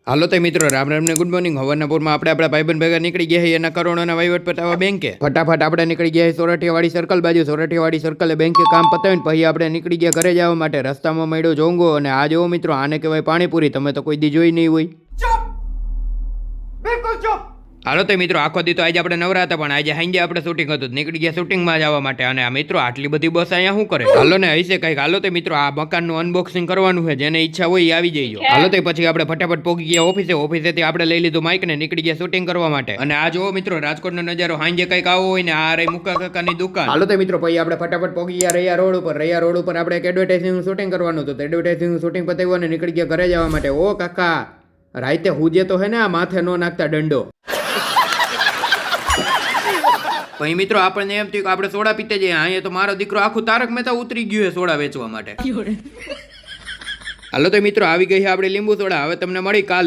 હાલો તો મિત્રો રામ રામ ને ગુડ મોર્નિંગ. હવારના પૂરમાં આપણે આપણા ભાઈબંધ ભેગા નીકળી ગયા છીએ એના કરોડોના વહીવટ પતાવવા બેંકે. ફટાફટ આપણે નીકળી ગયા સોરઠિયાવાડી સર્કલ બાજુ. સોરઠિયાવાડી સર્કલે બેંકે કામ પતાવીને પછી આપણે નીકળી ગયા ઘરે જવા માટે. રસ્તામાં મળ્યો જોંગો અને આ જોવો મિત્રો, આને કહેવાય પાણીપુરી. તમે તો કોઈ દી જોઈ નહીં હોય. હાલો તો મિત્રો, આખો દી તો આજે આપણે નવરા હતા, પણ આજે સાંજે આપણે શૂટિંગ હતું, નીકળી ગયા શૂટિંગમાં જવા માટે. અને આ મિત્રો આટલી બધી બસ અહીંયા શું કરે? હાલો ને હશે કઈક. હાલો તો મિત્રો, આ મકાનનું અનબોક્સિંગ કરવાનું છે, જેને ઈચ્છા હોય એ આવી જઈજો. હાલો તો પછી આપણે ફટાફટ પહોંચી ગયા ઓફિસે. ઓફિસેથી આપણે લઈ લીધું માઇક ને નીકળી ગયા શૂટિંગ કરવા માટે. અને આ જોવો મિત્રો, રાજકોટનો નજારો સાંજે કઈક આવો હોય ને. આ રહી મુક્કા કાકાની દુકાન. હાલો તો મિત્રો, પછી આપણે ફટાફટ પહોંચી ગયા રૈયા રોડ ઉપર. રૈયા રોડ ઉપર આપણે એક એડવર્ટાઇઝિંગ શૂટિંગ કરવાનું હતું. એડવર્ટાઇઝિંગ શૂટિંગ પતાવ્યું અને નીકળી ગયા ઘરે જવા માટે. ઓ કાકા, રાતે હુજે તો હે ને આ માથે નો નાખતા દંડો. પછી મિત્રો આપણને એમ થયું કે આપણે સોડા પીતે જઈએ. અહીંયા તો મારો દીકરો આખું તારક મહેતા ઉતરી ગયું છે સોડા વેચવા માટે. હાલો તો મિત્રો, આવી ગઈ છે આપણી લીંબુ સોડા. હવે તમને મળી કાલ.